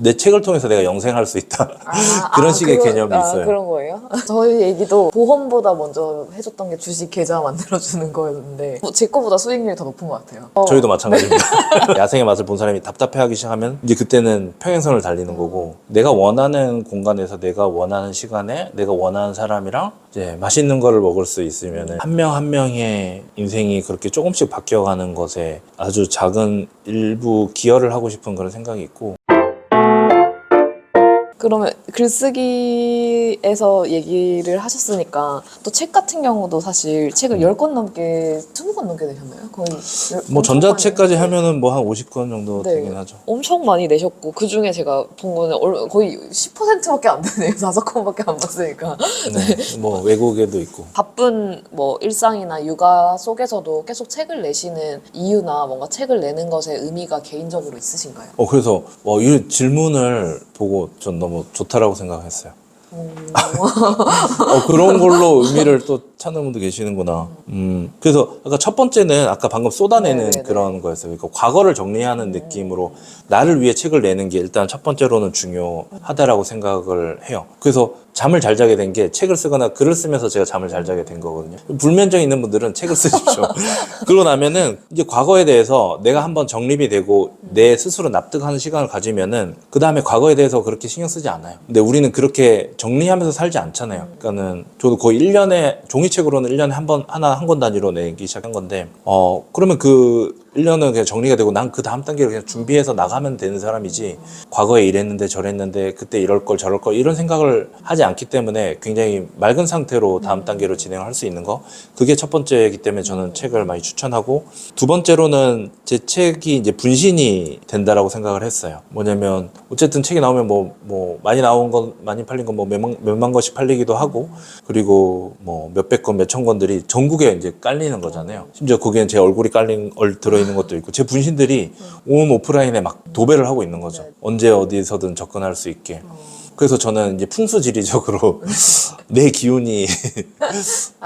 내 책을 통해서 내가 영생할 수 있다. 그런 식의 개념이 있어요. 그런 거예요? 저희 얘기도 보험보다 먼저 해줬던 게 주식 계좌 만들어주는 거였는데 제 거보다 수익률이 더 높은 것 같아요. 저희도 마찬가지입니다. 야생의 맛을 본 사람이 답답해하기 시작하면 이제 그때는 평행선을 달리는 거고, 내가 원하는 공간에서 내가 원하는 시간에 내가 원하는 사람이랑 이제 맛있는 거를 먹을 수 있으면 한 명 한 명의 인생이 그렇게 조금씩 바뀌어가는 것에 아주 작은 일부 기여를 하고 싶은 그런 생각이 있고. 그러면 글쓰기에서 얘기를 하셨으니까 또 책 같은 경우도 사실 책을 10권 넘게 20권 넘게 내셨나요? 거의 뭐 엄청 전자책까지 많이 하면은 뭐 한 50권 정도 네. 되긴 하죠. 엄청 많이 내셨고 그 중에 제가 본 거는 거의 10%밖에 안 되네요. 5권밖에 안 봤으니까. 네. 뭐 외국에도 있고. 바쁜 뭐 일상이나 육아 속에서도 계속 책을 내시는 이유나 뭔가 책을 내는 것에 의미가 개인적으로 있으신가요? 그래서 이 질문을 보고 전 너무 좋다라고 생각했어요. 그런 걸로 의미를 또 찾는 분도 계시는구나. 그래서 아까 첫 번째는 아까 방금 쏟아내는 네네네. 그런 거였어요. 그러니까 과거를 정리하는 느낌으로 나를 위해 책을 내는 게 일단 첫 번째로는 중요하다라고 생각을 해요. 그래서 잠을 잘 자게 된 게 책을 쓰거나 글을 쓰면서 제가 잠을 잘 자게 된 거거든요. 불면증 있는 분들은 책을 쓰십시오. 그러고 나면은 이제 과거에 대해서 내가 한번 정립이 되고 내 스스로 납득하는 시간을 가지면은 그 다음에 과거에 대해서 그렇게 신경 쓰지 않아요. 근데 우리는 그렇게 정리하면서 살지 않잖아요. 그러니까는 저도 거의 1년에 종이책으로는 1년에 한 권 단위로 내기 시작한 건데 그러면 그 1년은 그냥 정리가 되고 난 그 다음 단계를 그냥 준비해서 나가면 되는 사람이지, 과거에 이랬는데 저랬는데 그때 이럴 걸 저럴 걸 이런 생각을 하지 않기 때문에 굉장히 맑은 상태로 다음 단계로 진행할 수 있는 거, 그게 첫 번째이기 때문에 저는 책을 많이 추천하고, 두 번째로는 제 책이 이제 분신이 된다라고 생각을 했어요. 뭐냐면 어쨌든 책이 나오면 뭐 많이 나온 건, 많이 팔린 건 뭐 몇만 권씩 팔리기도 하고, 그리고 뭐 몇백 권 몇천 권들이 전국에 이제 깔리는 거잖아요. 심지어 거기엔 제 얼굴이 들어있는 것도 있고, 제 분신들이 온 오프라인에 막 도배를 하고 있는 거죠. 언제 어디서든 접근할 수 있게. 그래서 저는 이제 풍수지리적으로 내 기운이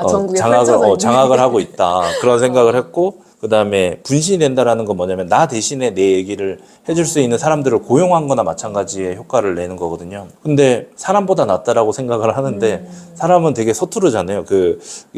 전국에 펼쳐져 있네. 장악을 하고 있다, 그런 생각을 했고, 그 다음에 분신이 된다라는 건 뭐냐면 나 대신에 내 얘기를 해줄 수 있는 사람들을 고용한 거나 마찬가지의 효과를 내는 거거든요. 근데 사람보다 낫다라고 생각을 하는데 사람은 되게 서투르잖아요.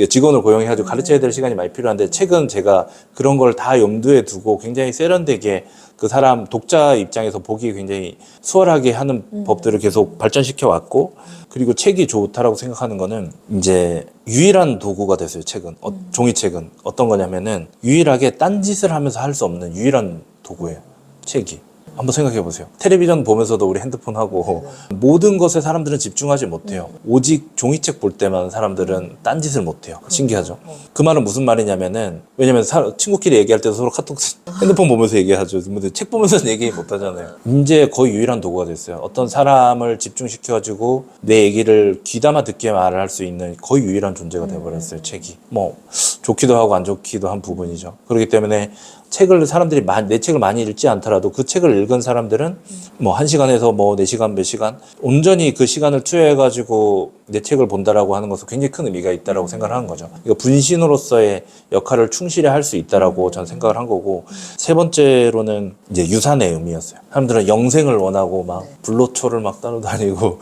직원을 고용해가지고 가르쳐야 될 시간이 많이 필요한데, 책은 제가 그런 걸 다 염두에 두고 굉장히 세련되게 그 사람 독자 입장에서 보기 굉장히 수월하게 하는 법들을 계속 발전시켜 왔고, 그리고 책이 좋다라고 생각하는 거는 이제 유일한 도구가 됐어요. 책은 종이책은 어떤 거냐면은 유일하게 딴짓을 하면서 할 수 없는 유일한 도구예요. 책이. 한번 생각해 보세요. 텔레비전 보면서도 우리 핸드폰 하고 모든 것에 사람들은 집중하지 못해요. 오직 종이책 볼 때만 사람들은 딴짓을 못해요. 신기하죠? 그 말은 무슨 말이냐면은, 왜냐면 친구끼리 얘기할 때도 서로 카톡 핸드폰 보면서 얘기하죠. 근데 책 보면서는 얘기 못 하잖아요. 이제 거의 유일한 도구가 됐어요. 어떤 사람을 집중시켜가지고 내 얘기를 귀담아 듣게 말을 할 수 있는 거의 유일한 존재가 돼버렸어요. 책이. 뭐 좋기도 하고 안 좋기도 한 부분이죠. 그렇기 때문에 책을 사람들이 내 책을 많이 읽지 않더라도 그 책을 읽은 사람들은 뭐 1시간에서 뭐 4시간 몇 시간 온전히 그 시간을 투여해가지고 내 책을 본다라고 하는 것은 굉장히 큰 의미가 있다라고 생각을 하는 거죠. 그러니까 분신으로서의 역할을 충실히 할 수 있다라고 저는 생각을 한 거고, 세 번째로는 이제 유산의 의미였어요. 사람들은 영생을 원하고 막 불로초를 막 따라다니고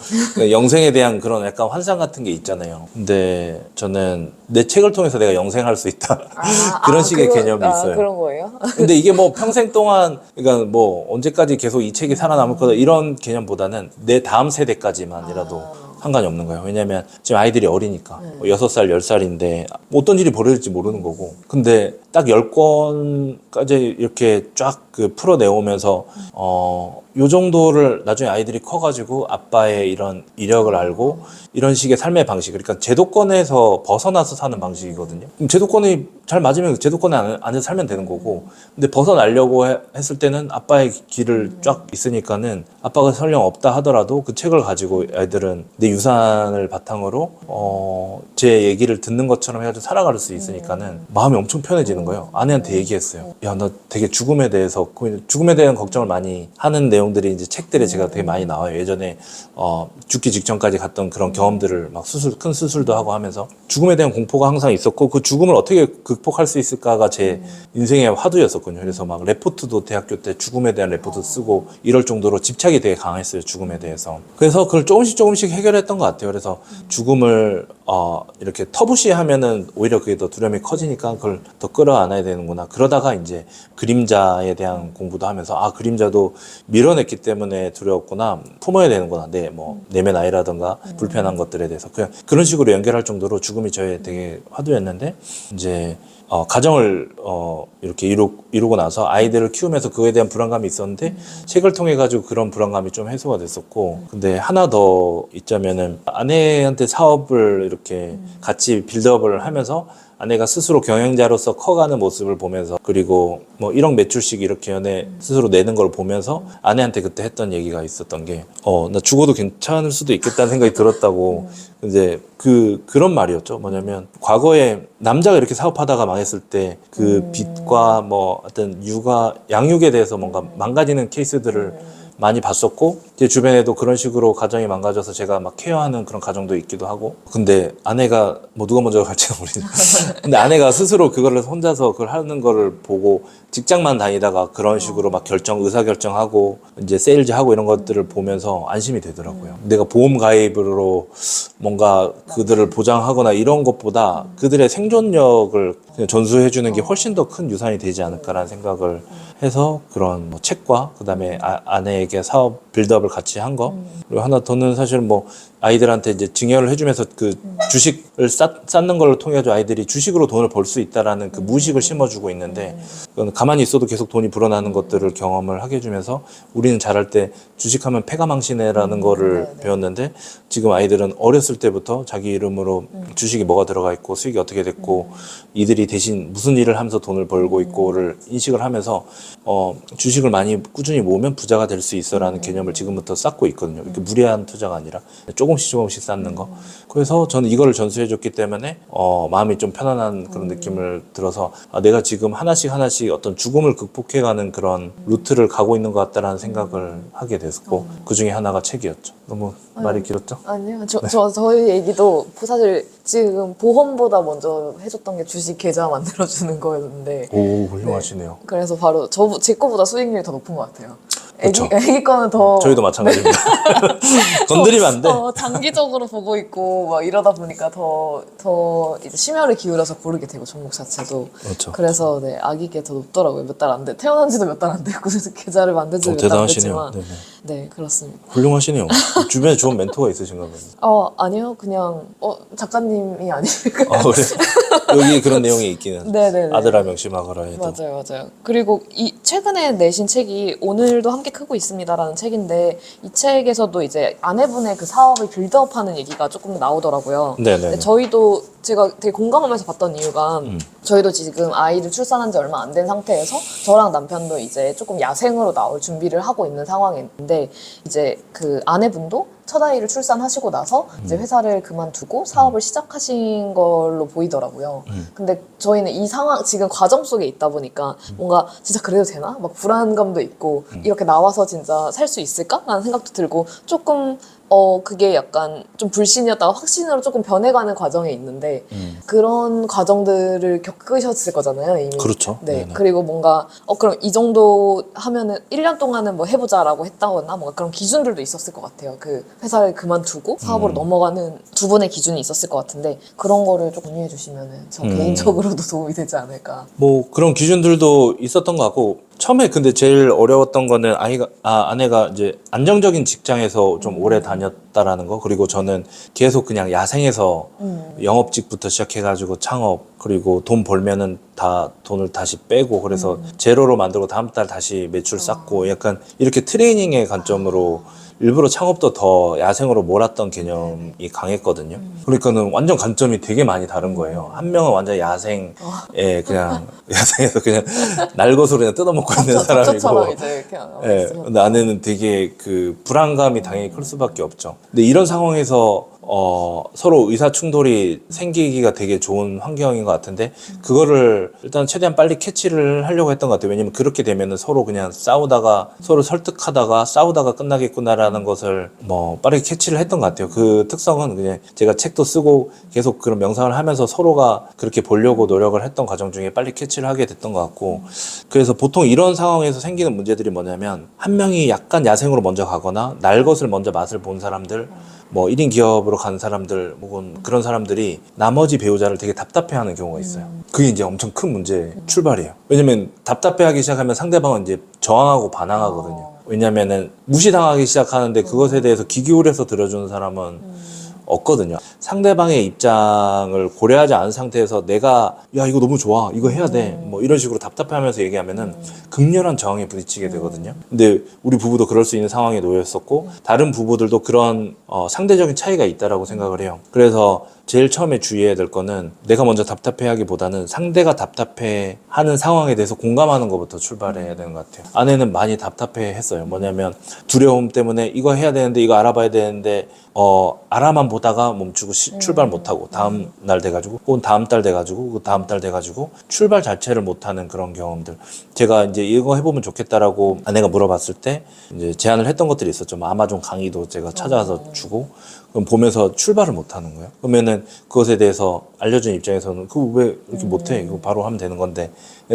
영생에 대한 그런 약간 환상 같은 게 있잖아요. 근데 저는 내 책을 통해서 내가 영생할 수 있다. 그런 식의 개념이 있어요. 그런 거예요? 근데 이게 뭐 평생 동안, 그러니까 뭐 언제까지 계속 이 책이 살아남을 거다 이런 개념보다는 내 다음 세대까지만이라도 상관이 없는 거예요. 왜냐면 지금 아이들이 어리니까. 6살, 10살인데 어떤 일이 벌어질지 모르는 거고. 근데 딱 10권까지 이렇게 쫙 풀어내오면서 요 정도를 나중에 아이들이 커가지고 아빠의 이런 이력을 알고 이런 식의 삶의 방식, 그러니까 제도권에서 벗어나서 사는 방식이거든요. 그럼 제도권이 잘 맞으면 제도권 안에서 살면 되는 거고, 근데 벗어나려고 했을 때는 아빠의 길을 쫙 있으니까는 아빠가 설령 없다 하더라도 그 책을 가지고 아이들은 내 유산을 바탕으로 제 얘기를 듣는 것처럼 해가지고 살아갈 수 있으니까는 마음이 엄청 편해지는 거예요. 아내한테 얘기했어요. 야, 나 되게 죽음에 대해서 그래서 죽음에 대한 걱정을 많이 하는 내용들이 이제 책들에 제가 되게 많이 나와요. 예전에 죽기 직전까지 갔던 그런 경험들을 막 큰 수술도 하고 하면서 죽음에 대한 공포가 항상 있었고 그 죽음을 어떻게 극복할 수 있을까가 제 인생의 화두였었거든요. 그래서 막 레포트도 대학교 때 죽음에 대한 레포트 쓰고 이럴 정도로 집착이 되게 강했어요. 죽음에 대해서. 그래서 그걸 조금씩 해결했던 것 같아요. 그래서 죽음을 이렇게 터부시하면은 오히려 그게 더 두려움이 커지니까 그걸 더 끌어안아야 되는구나. 그러다가 이제 그림자에 대한 공부도 하면서 그림자도 밀어냈기 때문에 두려웠구나. 품어야 되는구나. 내면 아이라든가 불편한 것들에 대해서 그냥 그런 식으로 연결할 정도로 죽음이 저의 되게 화두였는데 이제 가정을 이렇게 이루고 나서 아이들을 키우면서 그거에 대한 불안감이 있었는데 책을 통해 가지고 그런 불안감이 좀 해소가 됐었고 근데 하나 더 있자면은 아내한테 사업을 이렇게 같이 빌드업을 하면서 아내가 스스로 경영자로서 커가는 모습을 보면서 그리고 뭐 1억 매출씩 이렇게 연애 스스로 내는 걸 보면서 아내한테 그때 했던 얘기가 있었던 게 나 죽어도 괜찮을 수도 있겠다는 생각이 들었다고 이제 그런 말이었죠. 뭐냐면 과거에 남자가 이렇게 사업하다가 망했을 때 그 빚과 뭐 어떤 양육에 대해서 뭔가 망가지는 케이스들을 많이 봤었고 제 주변에도 그런 식으로 가정이 망가져서 제가 막 케어하는 그런 가정도 있기도 하고 근데 아내가 뭐 누가 먼저 갈지는 모르겠는데 근데 아내가 스스로 그거를 혼자서 그걸 하는 거를 보고 직장만 다니다가 그런 식으로 막 의사결정하고 이제 세일즈하고 이런 것들을 보면서 안심이 되더라고요. 내가 보험 가입으로 뭔가 그들을 보장하거나 이런 것보다 그들의 생존력을 그냥 전수해주는 게 훨씬 더 큰 유산이 되지 않을까라는 생각을 해서 그런 뭐 책과 그다음에 아내에게 사업 빌드업을 같이 한 거 그리고 하나 더는 사실 뭐 아이들한테 이제 증여를 해주면서 그 주식을 쌓는 걸 통해 가지고 아이들이 주식으로 돈을 벌 수 있다라는 그 무의식을 심어주고 있는데 그건 가만히 있어도 계속 돈이 불어나는 것들을 경험을 하게 해주면서 우리는 자랄 때 주식하면 패가망신해라는 거를 배웠는데 지금 아이들은 어렸을 때부터 자기 이름으로 주식이 뭐가 들어가 있고 수익이 어떻게 됐고 이들이 대신 무슨 일을 하면서 돈을 벌고 있고를 인식을 하면서 주식을 많이 꾸준히 모으면 부자가 될 수 있어라는 개념을 지금부터 쌓고 있거든요. 이렇게 무리한 투자가 아니라 조금씩 쌓는 거. 그래서 저는 이거를 전수해줬기 때문에 마음이 좀 편안한 그런 느낌을 들어서 내가 지금 하나씩 어떤 죽음을 극복해가는 그런 루트를 가고 있는 것 같다라는 생각을 하게 됐고 그 중에 하나가 책이었죠. 너무 말이 길었죠? 아니요. 저희 얘기도 사실 지금 보험보다 먼저 해줬던 게 주식 계좌 만들어주는 거였는데 오, 훌륭하시네요. 그래서 바로 제 거보다 수익률이 더 높은 것 같아요. 그쵸. 애기 거는 더 저희도 마찬가지입니다. 건드리면 안 돼. 장기적으로 보고 있고 막 이러다 보니까 더 이제 심혈을 기울여서 고르게 되고 종목 자체도 그렇죠. 그래서 네 아기게 더 높더라고요. 몇 달 안 돼. 태어난 지도 몇 달 안 됐고 계좌를 만든 지도 몇 달 안 대단하시네요. 됐지만 네 그렇습니다. 훌륭하시네요. 주변에 좋은 멘토가 있으신가 봐요. 아니요. 그냥 작가님이 아니니까. 그래. 여기 그런 내용이 있기는. 네네네. 아들아 명심하거라 해도. 맞아요. 그리고 최근에 내신 책이 오늘도 함께 크고 있습니다라는 책인데 이 책에서도 이제 아내분의 그 사업을 빌드업하는 얘기가 조금 나오더라고요. 네네. 근데 저희도 제가 되게 공감하면서 봤던 이유가 저희도 지금 아이를 출산한 지 얼마 안 된 상태에서 저랑 남편도 이제 조금 야생으로 나올 준비를 하고 있는 상황인데 이제 그 아내분도 첫 아이를 출산하시고 나서 이제 회사를 그만두고 사업을 시작하신 걸로 보이더라고요. 근데 저희는 이 상황 지금 과정 속에 있다 보니까 뭔가 진짜 그래도 되나? 막 불안감도 있고 이렇게 나와서 진짜 살 수 있을까? 라는 생각도 들고 조금 그게 약간 좀 불신이었다가 확신으로 조금 변해가는 과정에 있는데 그런 과정들을 겪으셨을 거잖아요, 이미. 그렇죠. 네. 네네. 그리고 뭔가 그럼 이 정도 하면은 1년 동안은 뭐 해보자라고 했다거나 뭔가 그런 기준들도 있었을 것 같아요. 그 회사를 그만두고 사업으로 넘어가는 두 분의 기준이 있었을 것 같은데 그런 거를 좀 공유해 주시면은 저 개인적으로도 도움이 되지 않을까. 뭐 그런 기준들도 있었던 것 같고 처음에 근데 제일 어려웠던 거는 아내가 이제 안정적인 직장에서 좀 오래 다녔다라는 거 그리고 저는 계속 그냥 야생에서 영업직부터 시작해가지고 창업 그리고 돈 벌면은 다 돈을 다시 빼고 그래서 제로로 만들고 다음 달 다시 매출 쌓고 약간 이렇게 트레이닝의 관점으로 일부러 창업도 더 야생으로 몰았던 개념이 강했거든요. 그러니까는 완전 관점이 되게 많이 다른 거예요. 한 명은 완전 야생에 그냥 야생에서 그냥 날것으로 그냥 뜯어먹고 있는 사람이고, 저처럼 이제 그냥 예, 근데 아내는 되게 그 불안감이 당연히 클 수밖에 없죠. 근데 이런 상황에서 서로 의사 충돌이 생기기가 되게 좋은 환경인 것 같은데 그거를 일단 최대한 빨리 캐치를 하려고 했던 것 같아요. 왜냐면 그렇게 되면은 서로 그냥 싸우다가 서로 설득하다가 싸우다가 끝나겠구나라는 것을 뭐 빠르게 캐치를 했던 것 같아요. 그 특성은 그냥 제가 책도 쓰고 계속 그런 명상을 하면서 서로가 그렇게 보려고 노력을 했던 과정 중에 빨리 캐치를 하게 됐던 것 같고 그래서 보통 이런 상황에서 생기는 문제들이 뭐냐면 한 명이 약간 야생으로 먼저 가거나 날 것을 먼저 맛을 본 사람들 뭐 1인 기업으로 간 사람들 혹은 그런 사람들이 나머지 배우자를 되게 답답해하는 경우가 있어요. 그게 이제 엄청 큰 문제 출발이에요. 왜냐면 답답해하기 시작하면 상대방은 이제 저항하고 반항하거든요. 왜냐면은 무시당하기 시작하는데 그것에 대해서 귀 기울여서 들어주는 사람은 없거든요. 상대방의 입장을 고려하지 않은 상태에서 내가 야 이거 너무 좋아 이거 해야 돼 뭐 이런 식으로 답답해하면서 얘기하면은 극렬한 저항에 부딪히게 되거든요. 근데 우리 부부도 그럴 수 있는 상황에 놓였었고 다른 부부들도 그런 상대적인 차이가 있다라고 생각을 해요. 그래서 제일 처음에 주의해야 될 거는 내가 먼저 답답해하기보다는 상대가 답답해하는 상황에 대해서 공감하는 것부터 출발해야 되는 것 같아요. 아내는 많이 답답해했어요. 뭐냐면 두려움 때문에 이거 해야 되는데 이거 알아봐야 되는데 알아만 보다가 멈추고 출발 못하고 다음 날 돼가지고 혹은 다음 달 돼가지고 그 다음 달 돼가지고 출발 자체를 못하는 그런 경험들. 제가 이제 이거 해보면 좋겠다라고 아내가 물어봤을 때 이제 제안을 했던 것들이 있었죠. 뭐 아마존 강의도 제가 찾아와서 주고 그럼 보면서 출발을 못하는 거예요. 그러면은 그것에 대해서 알려준 입장에서는 그거 왜 이렇게 못해? 이거 바로 하면 되는 건데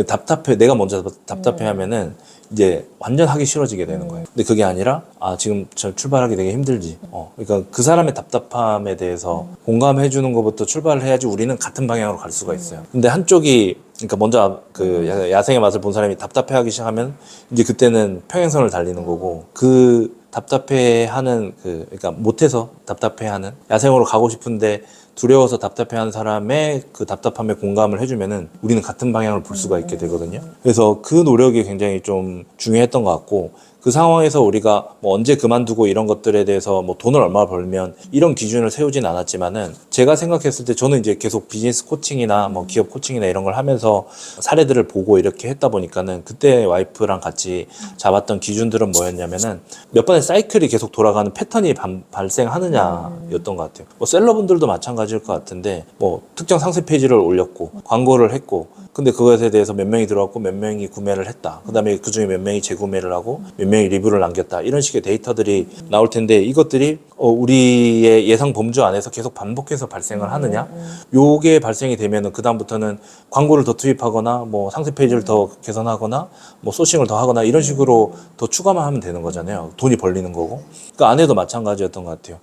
답답해. 내가 먼저 답답해하면은 이제 완전 하기 싫어지게 되는 거예요. 근데 그게 아니라 지금 저 출발하기 되게 힘들지. 그러니까 그 사람의 답답함에 대해서 공감해 주는 것부터 출발을 해야지 우리는 같은 방향으로 갈 수가 있어요. 근데 한쪽이 그러니까 먼저 그 야생의 맛을 본 사람이 답답해하기 시작하면 이제 그때는 평행선을 달리는 거고 그 답답해하는 그러니까 못해서 답답해하는 야생으로 가고 싶은데 두려워서 답답해하는 사람의 그 답답함에 공감을 해주면은 우리는 같은 방향을 볼 수가 있게 되거든요. 그래서 그 노력이 굉장히 좀 중요했던 것 같고 그 상황에서 우리가 뭐 언제 그만두고 이런 것들에 대해서 뭐 돈을 얼마 벌면 이런 기준을 세우진 않았지만은 제가 생각했을 때 저는 이제 계속 비즈니스 코칭이나 뭐 기업 코칭이나 이런 걸 하면서 사례들을 보고 이렇게 했다 보니까는 그때 와이프랑 같이 잡았던 기준들은 뭐였냐면은 몇 번의 사이클이 계속 돌아가는 패턴이 발생하느냐였던 것 같아요. 뭐 셀러분들도 마찬가지일 것 같은데 뭐 특정 상세 페이지를 올렸고 광고를 했고 근데 그것에 대해서 몇 명이 들어왔고 몇 명이 구매를 했다. 그 다음에 그 중에 몇 명이 재구매를 하고 몇 명이 리뷰를 남겼다. 이런 식의 데이터들이 나올 텐데 이것들이 우리의 예상 범주 안에서 계속 반복해서 발생을 하느냐? 요게 발생이 되면은 그다음부터는 광고를 더 투입하거나 뭐 상세 페이지를 더 개선하거나 뭐 소싱을 더 하거나 이런 식으로 더 추가만 하면 되는 거잖아요. 돈이 벌리는 거고. 그 안에도 마찬가지였던 것 같아요.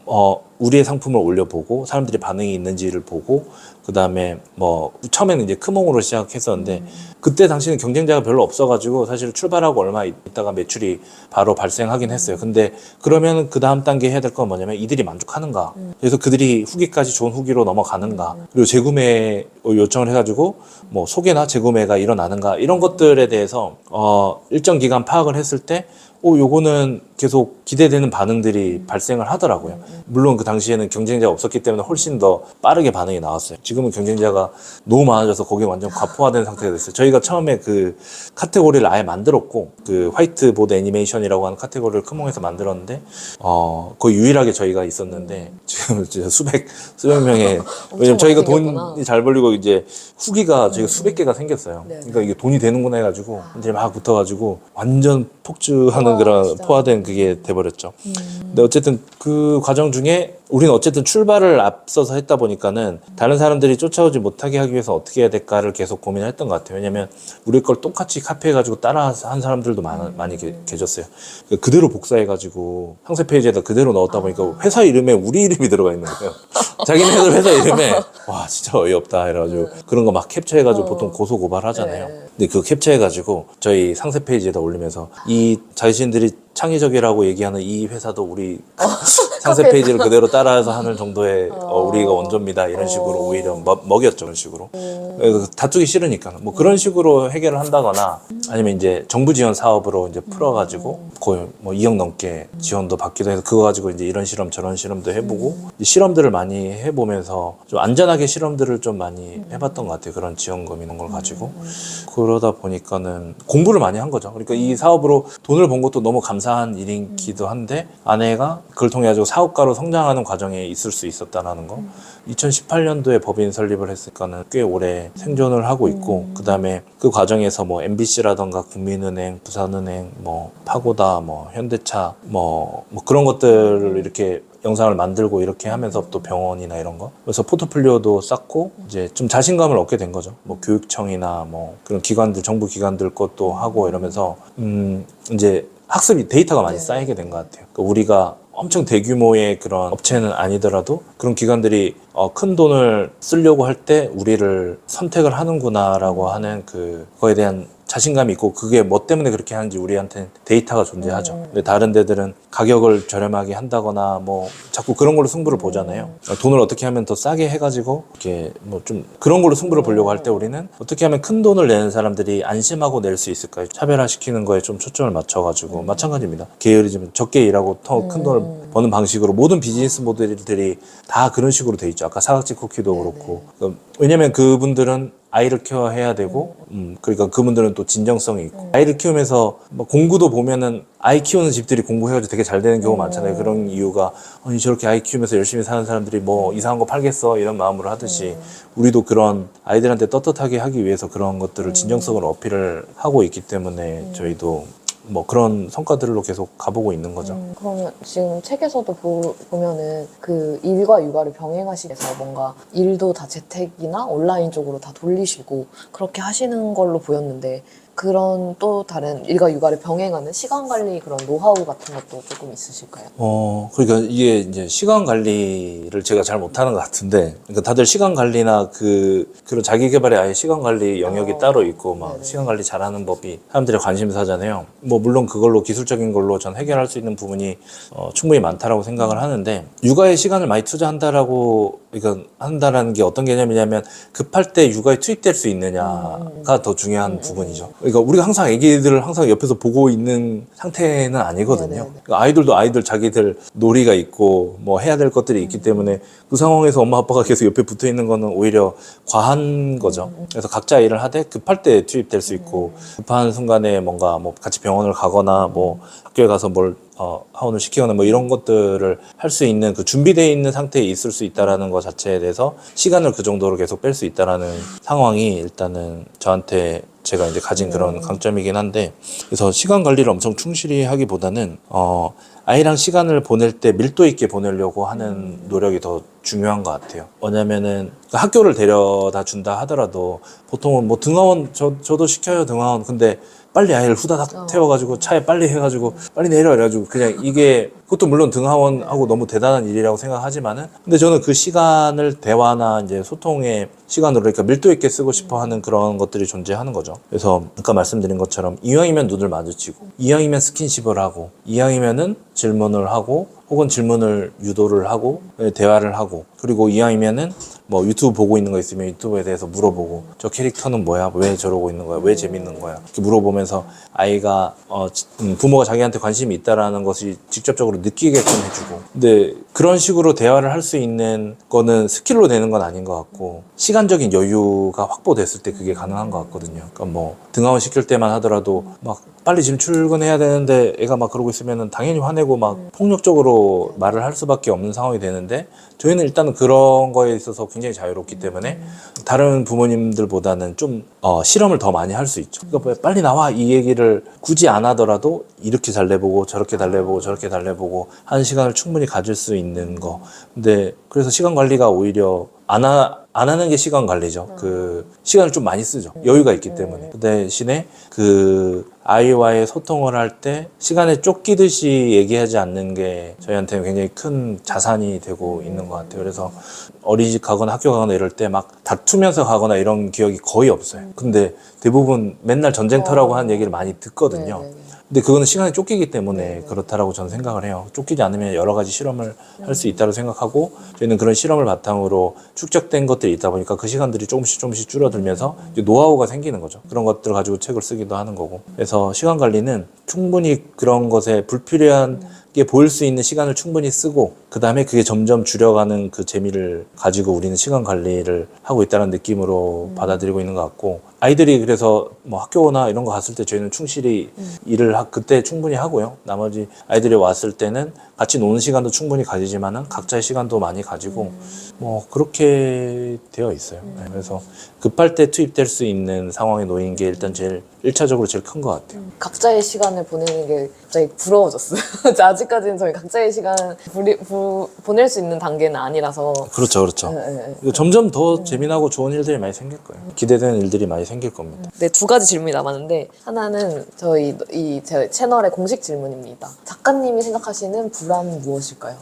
우리의 상품을 올려보고 사람들이 반응이 있는지를 보고 그 다음에 뭐 처음에는 이제 크몽으로 시작했었는데 그때 당시는 경쟁자가 별로 없어가지고 사실 출발하고 얼마 있다가 매출이 바로 발생하긴 했어요. 근데 그러면 그 다음 단계 해야 될 건 뭐냐면 이들이 만족하는가. 그래서 그들이 후기까지 좋은 후기로 넘어가는가. 그리고 재구매 요청을 해가지고 뭐 소개나 재구매가 일어나는가. 이런 것들에 대해서 일정 기간 파악을 했을 때 요거는 계속 기대되는 반응들이 발생을 하더라고요. 물론 그 당시에는 경쟁자가 없었기 때문에 훨씬 더 빠르게 반응이 나왔어요. 지금은 경쟁자가 너무 많아져서 거기에 완전 과포화된 상태가 됐어요. 저희가 처음에 그 카테고리를 아예 만들었고 그 화이트보드 애니메이션이라고 하는 카테고리를 크몽에서 만들었는데 거의 유일하게 저희가 있었는데 지금 진짜 수백 명의 왜냐면 저희가 돈이 잘 벌리고 이제 후기가 저희가 수백 개가 생겼어요. 그러니까 이게 돈이 되는구나 해가지고 이제 막 붙어가지고 완전 폭주하는 그런 진짜. 포화된 그게 돼버렸죠. 근데 어쨌든 그 과정 중에 우리는 어쨌든 출발을 앞서서 했다 보니까는 다른 사람들이 쫓아오지 못하게 하기 위해서 어떻게 해야 될까를 계속 고민을 했던 것 같아요. 왜냐면 우리 걸 똑같이 카피해가지고 따라 한 사람들도 많이 계셨어요. 그대로 복사해가지고 상세 페이지에다 그대로 넣었다 보니까 회사 이름에 우리 이름이 들어가 있는 거예요. 자기네들 회사 이름에 와 진짜 어이없다 해가지고 그런 거 막 캡처해가지고 보통 고소 고발하잖아요. 근데 그거 캡처해가지고 저희 상세 페이지에다 올리면서 이 자신들이 창의적이라고 얘기하는 이 회사도 우리 상세 페이지를 그대로 따라해서 하는 정도의 우리가 원조입니다. 이런 식으로 오히려 먹였죠. 그런 식으로. 다투기 싫으니까. 뭐 그런 식으로 해결을 한다거나 아니면 이제 정부 지원 사업으로 이제 풀어가지고 거의 뭐 2억 넘게 지원도 받기도 해서 그거 가지고 이제 이런 실험 저런 실험도 해보고 실험들을 많이 해보면서 좀 안전하게 실험들을 좀 많이 해봤던 것 같아요. 그런 지원금 이런 걸 가지고. 그러다 보니까는 공부를 많이 한 거죠. 그러니까 이 사업으로 돈을 번 것도 너무 감사 감사한 일이기도 한데 아내가 그걸 통해 가지고 사업가로 성장하는 과정에 있을 수 있었다라는 거. 2018년도에 법인 설립을 했으니까는 꽤 오래 생존을 하고 있고 그다음에 그 과정에서 뭐 MBC라던가 국민은행, 부산은행, 뭐 파고다, 뭐 현대차, 뭐 그런 것들을 이렇게 영상을 만들고 이렇게 하면서 또 병원이나 이런 거 그래서 포트폴리오도 쌓고 이제 좀 자신감을 얻게 된 거죠. 뭐 교육청이나 뭐 그런 기관들, 정부 기관들 것도 하고 이러면서 이제 학습이 데이터가 많이 쌓이게 된 것 같아요. 그러니까 우리가 엄청 대규모의 그런 업체는 아니더라도 그런 기관들이 큰 돈을 쓰려고 할 때 우리를 선택을 하는구나라고 하는 그거에 대한 자신감이 있고 그게 뭐 때문에 그렇게 하는지 우리한테 데이터가 존재하죠. 근데 다른 데들은 가격을 저렴하게 한다거나 뭐 자꾸 그런 걸로 승부를 보잖아요. 돈을 어떻게 하면 더 싸게 해가지고 이렇게 뭐 좀 그런 걸로 승부를 보려고 할 때 우리는 어떻게 하면 큰 돈을 내는 사람들이 안심하고 낼 수 있을까요? 차별화시키는 거에 좀 초점을 맞춰가지고 마찬가지입니다. 게으르지만 적게 일하고 더 큰 돈을 버는 방식으로 모든 비즈니스 모델들이 다 그런 식으로 돼 있죠. 아까 사각지 쿠키도 그렇고 왜냐면 그분들은 아이를 케어해야 되고, 그러니까 그분들은 또 진정성이 있고, 아이를 키우면서 뭐 공부도 보면은 아이 키우는 집들이 공부해가지고 되게 잘 되는 경우 많잖아요. 그런 이유가, 아니, 저렇게 아이 키우면서 열심히 사는 사람들이 뭐 이상한 거 팔겠어? 이런 마음으로 하듯이, 우리도 그런 아이들한테 떻떳하게 하기 위해서 그런 것들을 진정성을 어필을 하고 있기 때문에 저희도 뭐 그런 성과들로 계속 가보고 있는 거죠. 그러면 지금 책에서도 보면은 그 일과 육아를 병행하시면서 뭔가 일도 다 재택이나 온라인 쪽으로 다 돌리시고 그렇게 하시는 걸로 보였는데 그런 또 다른 일과 육아를 병행하는 시간 관리 그런 노하우 같은 것도 조금 있으실까요? 그러니까 이게 이제 시간 관리를 제가 잘 못하는 것 같은데, 그러니까 다들 시간 관리나 그런 자기 개발에 아예 시간 관리 영역이 따로 있고, 막 네네. 시간 관리 잘하는 법이 사람들의 관심사잖아요. 뭐, 물론 그걸로 기술적인 걸로 전 해결할 수 있는 부분이 충분히 많다라고 생각을 하는데, 육아에 시간을 많이 투자한다라고, 그러니까 한다라는 게 어떤 개념이냐면, 급할 때 육아에 투입될 수 있느냐가 더 중요한 부분이죠. 그러니까 우리가 항상 아기들을 항상 옆에서 보고 있는 상태는 아니거든요. 네네네. 그러니까 아이들도 아이들 자기들 놀이가 있고 뭐 해야 될 것들이 있기 때문에 그 상황에서 엄마 아빠가 계속 옆에 붙어 있는 거는 오히려 과한 거죠. 그래서 각자 일을 하되 급할 때 투입될 수 있고 급한 순간에 뭔가 뭐 같이 병원을 가거나 뭐 학교에 가서 뭘 하원을 시키거나 뭐 이런 것들을 할 수 있는 그 준비되어 있는 상태에 있을 수 있다라는 것 자체에 대해서 시간을 그 정도로 계속 뺄 수 있다라는 상황이 일단은 저한테 제가 이제 가진 그런 강점이긴 한데, 그래서 시간 관리를 엄청 충실히 하기보다는 아이랑 시간을 보낼 때 밀도 있게 보내려고 하는 노력이 더 중요한 것 같아요. 왜냐면은 학교를 데려다 준다 하더라도 보통은 뭐 등하원 저도 시켜요, 등하원. 근데 빨리 아이를 후다닥 태워가지고 차에 빨리 해가지고 빨리 내려 이래가지고 그냥 이게 그것도 물론 등하원하고 너무 대단한 일이라고 생각하지만은 근데 저는 그 시간을 대화나 이제 소통의 시간으로 그러니까 밀도 있게 쓰고 싶어 하는 그런 것들이 존재하는 거죠. 그래서 아까 말씀드린 것처럼 이왕이면 눈을 마주치고 이왕이면 스킨십을 하고 이왕이면은 질문을 하고 혹은 질문을 유도를 하고 대화를 하고 그리고 이왕이면은 뭐 유튜브 보고 있는 거 있으면 유튜브에 대해서 물어보고 저 캐릭터는 뭐야? 왜 저러고 있는 거야? 왜 재밌는 거야? 이렇게 물어보면서 아이가 부모가 자기한테 관심이 있다라는 것이 직접적으로 느끼게끔 해주고 근데 그런 식으로 대화를 할 수 있는 거는 스킬로 되는 건 아닌 것 같고 시간적인 여유가 확보됐을 때 그게 가능한 것 같거든요. 그러니까 뭐 등하원 시킬 때만 하더라도 막 빨리 지금 출근해야 되는데 애가 막 그러고 있으면은 당연히 화내고 막 폭력적으로 말을 할 수밖에 없는 상황이 되는데 저희는 일단은 그런 거에 있어서 굉장히 자유롭기 때문에 다른 부모님들보다는 좀 실험을 더 많이 할 수 있죠. 그러니까 빨리 나와 이 얘기를 굳이 안 하더라도 이렇게 달래보고 저렇게 달래보고 저렇게 달래보고 하는 시간을 충분히 가질 수 있는 거. 근데 그래서 시간 관리가 오히려 안 하는 게 시간 관리죠. 그 시간을 좀 많이 쓰죠. 여유가 있기 때문에. 그 대신에 그 아이와의 소통을 할 때 시간에 쫓기듯이 얘기하지 않는 게 저희한테는 굉장히 큰 자산이 되고 있는 것 같아요. 그래서 어린이집 가거나 학교 가거나 이럴 때 막 다투면서 가거나 이런 기억이 거의 없어요. 근데 대부분 맨날 전쟁터라고 하는 얘기를 많이 듣거든요. 네네네. 근데 그거는 시간에 쫓기기 때문에 그렇다라고 저는 생각을 해요. 쫓기지 않으면 여러 가지 실험을 할 수 있다고 생각하고 저희는 그런 실험을 바탕으로 축적된 것들이 있다 보니까 그 시간들이 조금씩 줄어들면서 이제 노하우가 생기는 거죠. 그런 것들을 가지고 책을 쓰기도 하는 거고. 그래서 시간 관리는 충분히 그런 것에 불필요한 게 보일 수 있는 시간을 충분히 쓰고 그 다음에 그게 점점 줄여가는 그 재미를 가지고 우리는 시간 관리를 하고 있다는 느낌으로 받아들이고 있는 것 같고 아이들이 그래서 뭐 학교나 이런 거 갔을 때 저희는 충실히 일을 그때 충분히 하고요. 나머지 아이들이 왔을 때는 같이 노는 시간도 충분히 가지지만은 각자의 시간도 많이 가지고 뭐 그렇게 되어 있어요. 네, 그래서 급할 때 투입될 수 있는 상황에 놓인 게 일단 제일 1차적으로 제일 큰 것 같아요. 각자의 시간을 보내는 게 갑자기 부러워졌어요. 아직까지는 저희 각자의 시간을 보낼 수 있는 단계는 아니라서. 그렇죠, 그렇죠. 이거 점점 더 재미나고 좋은 일들이 많이 생길 거예요. 기대되는 일들이 많이 생길 겁니다. 네, 두 가지 질문이 남았는데 하나는 저희 제 채널의 공식 질문입니다. 작가님이 생각하시는 불안은 무엇일까요?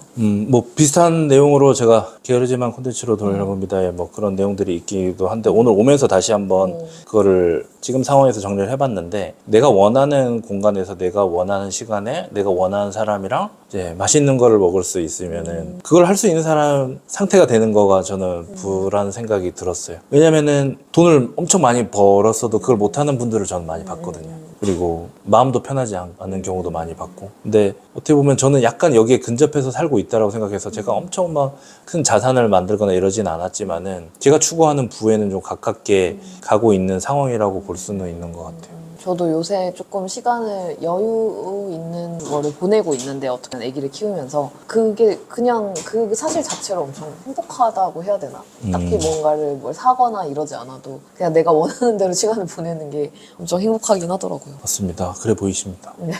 뭐 비슷한 내용으로 제가 게으르지만 콘텐츠로 돌려봅니다에 뭐 그런 내용들이 있기도 한데 오늘 오면서 다시 한번 그거를 지금 상황에서 정리를 해봤는데 내가 원하는 공간에서 내가 원하는 시간에 내가 원하는 사람이랑 이제 맛있는 거를 먹을 수 있으면은 그걸 할 수 있는 사람 상태가 되는 거가 저는 불안 생각이 들었어요. 왜냐면은 돈을 엄청 많이 벌었어도 그걸 못하는 분들을 저는 많이 봤거든요. 그리고 마음도 편하지 않는 경우도 많이 봤고 근데 어떻게 보면 저는 약간 여기에 근접해서 살고 있다고 생각해서 제가 엄청 막 큰 자산을 만들거나 이러진 않았지만은 제가 추구하는 부에는 좀 가깝게 가고 있는 상황이라고 볼 수는 있는 것 같아요. 저도 요새 조금 시간을 여유 있는 거를 보내고 있는데 어떻게 아기를 키우면서 그게 그냥 그 사실 자체로 엄청 행복하다고 해야 되나? 딱히 뭔가를 뭘 사거나 이러지 않아도 그냥 내가 원하는 대로 시간을 보내는 게 엄청 행복하긴 하더라고요. 맞습니다. 그래 보이십니다. 네.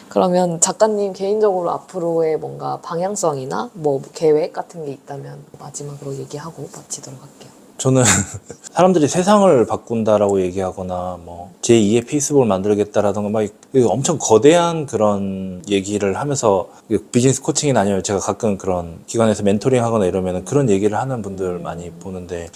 그러면 작가님 개인적으로 앞으로의 뭔가 방향성이나 뭐 계획 같은 게 있다면 마지막으로 얘기하고 마치도록 할게요. 저는 사람들이 세상을 바꾼다라고 얘기하거나 뭐 제2의 페이스북을 만들겠다라던가 막 엄청 거대한 그런 얘기를 하면서 비즈니스 코칭이 아니면 제가 가끔 그런 기관에서 멘토링 하거나 이러면 그런 얘기를 하는 분들 많이 보는데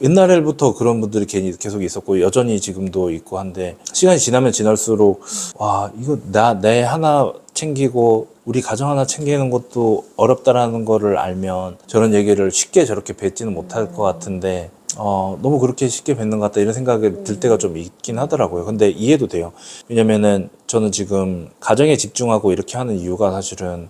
옛날부터 그런 분들이 괜히 계속 있었고 여전히 지금도 있고 한데 시간이 지나면 지날수록 와 이거 내 하나 챙기고 우리 가정 하나 챙기는 것도 어렵다라는 거를 알면 저런 얘기를 쉽게 저렇게 뱉지는 못할 것 같은데 너무 그렇게 쉽게 뱉는 것 같다 이런 생각이 들 때가 좀 있긴 하더라고요. 근데 이해도 돼요. 왜냐면은 저는 지금 가정에 집중하고 이렇게 하는 이유가 사실은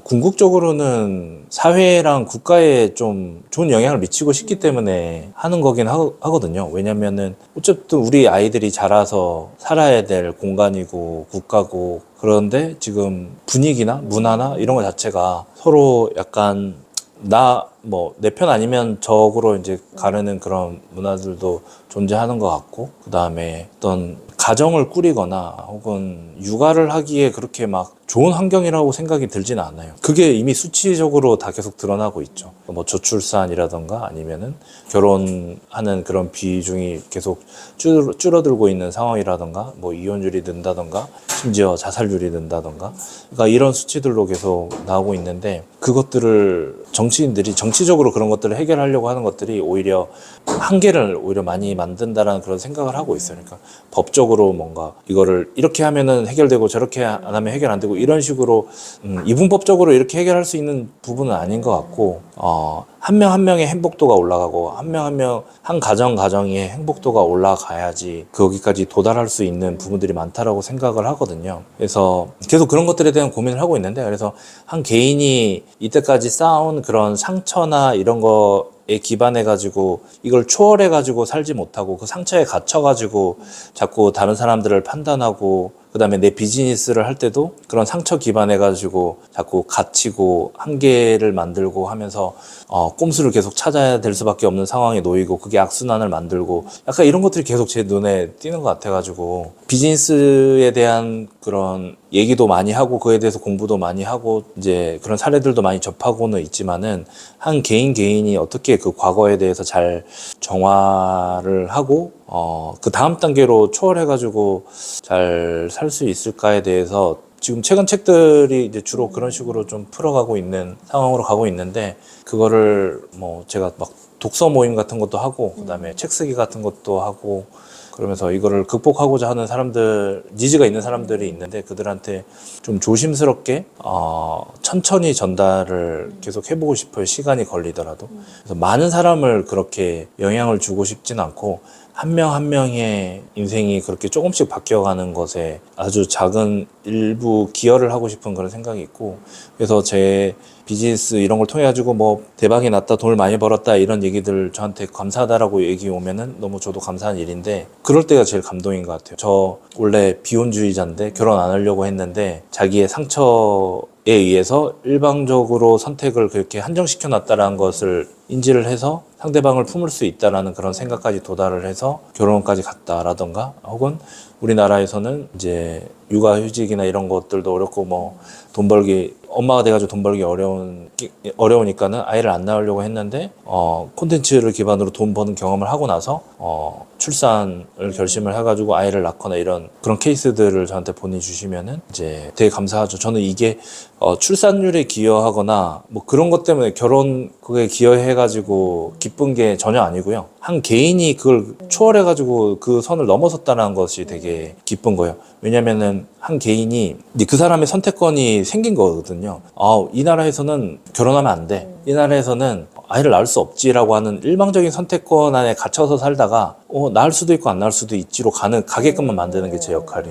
궁극적으로는 사회랑 국가에 좀 좋은 영향을 미치고 싶기 때문에 하는 거긴 하거든요. 왜냐면은 어쨌든 우리 아이들이 자라서 살아야 될 공간이고 국가고 그런데 지금 분위기나 문화나 이런 것 자체가 서로 약간 내 편 아니면 적으로 이제 가르는 그런 문화들도 존재하는 것 같고, 그 다음에 어떤 가정을 꾸리거나 혹은 육아를 하기에 그렇게 막 좋은 환경이라고 생각이 들지는 않아요. 그게 이미 수치적으로 다 계속 드러나고 있죠. 뭐 저출산이라던가 아니면은 결혼하는 그런 비중이 계속 줄어들고 있는 상황이라던가 뭐 이혼율이 는다던가 심지어 자살률이 는다던가 그러니까 이런 수치들로 계속 나오고 있는데 그것들을 정치인들이 정치적으로 그런 것들을 해결하려고 하는 것들이 오히려 한계를 오히려 많이 만든다라는 그런 생각을 하고 있어요. 그러니까 법적으로 뭔가 이거를 이렇게 하면은 해결되고 저렇게 안 하면 해결 안 되고 이런 식으로 이분법적으로 이렇게 해결할 수 있는 부분은 아닌 것 같고 한 명 한 명의 행복도가 올라가고 한 명 한 명 한 가정의 행복도가 올라가야지 거기까지 도달할 수 있는 부분들이 많다라고 생각을 하거든요. 그래서 계속 그런 것들에 대한 고민을 하고 있는데 그래서 한 개인이 이때까지 쌓아온 그런 상처나 이런 거에 기반해가지고 이걸 초월해가지고 살지 못하고 그 상처에 갇혀가지고 자꾸 다른 사람들을 판단하고 그 다음에 내 비즈니스를 할 때도 그런 상처 기반해가지고 자꾸 갇히고 한계를 만들고 하면서 꼼수를 계속 찾아야 될 수밖에 없는 상황에 놓이고 그게 악순환을 만들고 약간 이런 것들이 계속 제 눈에 띄는 것 같아가지고 비즈니스에 대한 그런 얘기도 많이 하고 그에 대해서 공부도 많이 하고 이제 그런 사례들도 많이 접하고는 있지만은 한 개인이 어떻게 그 과거에 대해서 잘 정화를 하고 그 다음 단계로 초월해가지고 잘 살 수 있을까에 대해서 지금 최근 책들이 이제 주로 그런 식으로 좀 풀어가고 있는 상황으로 가고 있는데 그거를 뭐 제가 막 독서 모임 같은 것도 하고 그다음에 책 쓰기 같은 것도 하고 그러면서 이거를 극복하고자 하는 사람들, 니즈가 있는 사람들이 있는데 그들한테 좀 조심스럽게 천천히 전달을 계속 해보고 싶어요. 시간이 걸리더라도. 그래서 많은 사람을 그렇게 영향을 주고 싶진 않고 한 명 한 명의 인생이 그렇게 조금씩 바뀌어가는 것에 아주 작은 일부 기여를 하고 싶은 그런 생각이 있고, 그래서 제 비즈니스 이런 걸 통해 가지고 뭐 대박이 났다, 돈을 많이 벌었다 이런 얘기들 저한테 감사하다라고 얘기 오면은 너무 저도 감사한 일인데, 그럴 때가 제일 감동인 것 같아요. 저 원래 비혼주의자인데 결혼 안 하려고 했는데 자기의 상처에 의해서 일방적으로 선택을 그렇게 한정시켜 놨다라는 것을 인지를 해서 상대방을 품을 수 있다라는 그런 생각까지 도달을 해서 결혼까지 갔다라던가, 혹은 우리나라에서는 이제 육아휴직이나 이런 것들도 어렵고 뭐 돈 벌기, 엄마가 돼가지고 돈 벌기 어려우니까는 아이를 안 낳으려고 했는데 콘텐츠를 기반으로 돈 버는 경험을 하고 나서 출산을 결심을 해가지고 아이를 낳거나 이런 그런 케이스들을 저한테 보내주시면은 이제 되게 감사하죠. 저는 이게 출산율에 기여하거나 뭐 그런 것 때문에 결혼 그게 기여해가지고 기쁜 게 전혀 아니고요. 한 개인이 그걸 초월해가지고 그 선을 넘어섰다는 것이 되게 기쁜 거예요. 왜냐면은 한 개인이 이제 그 사람의 선택권이 생긴 거거든요. 이 나라에서는 결혼하면 안 돼. 이 나라에서는 아이를 낳을 수 없지라고 하는 일방적인 선택권 안에 갇혀서 살다가 낳을 수도 있고 안 낳을 수도 있지로 가게끔만 만드는 게 제 역할이.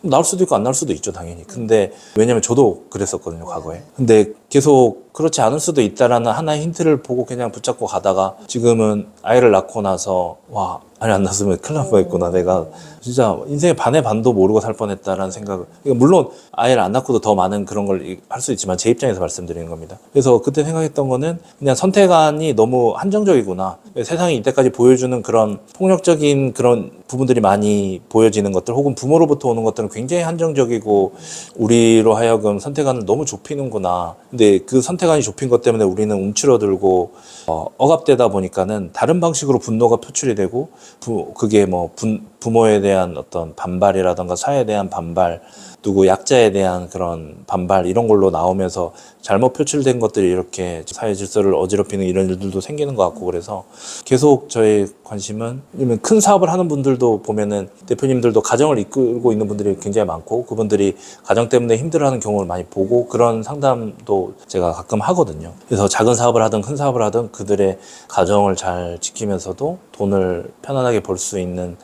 나올 수도 있고 안 나올 수도 있죠, 당연히. 근데 왜냐면 저도 그랬었거든요, 과거에. 근데 계속 그렇지 않을 수도 있다라는 하나의 힌트를 보고 그냥 붙잡고 가다가 지금은 아이를 낳고 나서 와, 아이 안 낳았으면 큰일 날 뻔했구나. 내가 진짜 인생의 반의 반도 모르고 살 뻔했다라는 생각을. 그러니까 물론 아이를 안 낳고도 더 많은 그런 걸 할 수 있지만 제 입장에서 말씀드리는 겁니다. 그래서 그때 생각했던 거는 그냥 선택안이 너무 한정적이구나. 세상이 이때까지 보여주는 그런 폭력적인 그런 부분들이 많이 보여지는 것들, 혹은 부모로부터 오는 것들은 굉장히 한정적이고 우리로 하여금 선택안을 너무 좁히는구나. 근데 그 선택안이 좁힌 것 때문에 우리는 움츠러들고 억압되다 보니까는 다른 방식으로 분노가 표출이 되고, 그게 뭐 부모에 대한 어떤 반발이라던가 사회에 대한 반발, 누구 약자에 대한 그런 반발, 이런 걸로 나오면서 잘못 표출된 것들이 이렇게 사회 질서를 어지럽히는 이런 일들도 생기는 것 같고, 그래서 계속 저의 관심은, 왜냐면 큰 사업을 하는 분들도 보면은 대표님들도 가정을 이끌고 있는 분들이 굉장히 많고, 그분들이 가정 때문에 힘들어하는 경우를 많이 보고, 그런 상담도 제가 가끔 하거든요. 그래서 작은 사업을 하든 큰 사업을 하든 그들의 가정을 잘 지키면서도 돈을 편안하게 벌 수 있는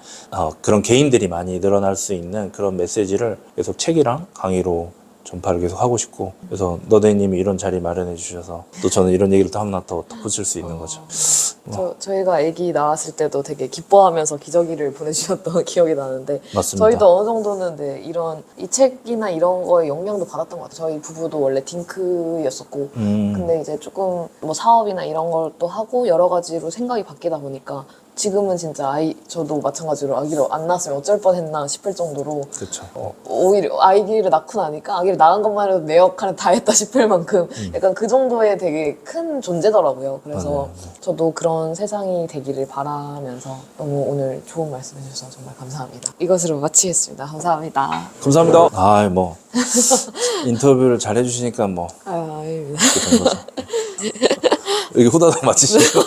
그런 개인들이 많이 늘어날 수 있는 그런 메시지를 계속 책이랑 강의로 전파를 계속 하고 싶고, 그래서 너데이님이 이런 자리 마련해 주셔서 또 저는 이런 얘기를 또 하나 더 덧붙일 수 있는 거죠. 저희가 아기 낳았을 때도 되게 기뻐하면서 기저귀를 보내주셨던 기억이 나는데, 맞습니다. 저희도 어느 정도는 네, 이 책이나 이런 거에 영향도 받았던 것 같아요. 저희 부부도 원래 딩크였었고, 근데 이제 조금 뭐 사업이나 이런 걸 또 하고 여러 가지로 생각이 바뀌다 보니까 지금은 진짜 저도 마찬가지로 아기를 안 낳았으면 어쩔 뻔했나 싶을 정도로, 그렇죠. 오히려 아기를 낳고 나니까 아기를 낳은 것만 해도 내 역할은 다 했다 싶을 만큼 약간 그 정도의 되게 큰 존재더라고요. 그래서 맞아요. 저도 그런 세상이 되기를 바라면서 너무 오늘 좋은 말씀 해주셔서 정말 감사합니다. 이것으로 마치겠습니다. 감사합니다. 감사합니다. 뭐 인터뷰를 잘 해주시니까 뭐 아닙니다. 그렇게 된 거죠. 여기 후다닥 마치시고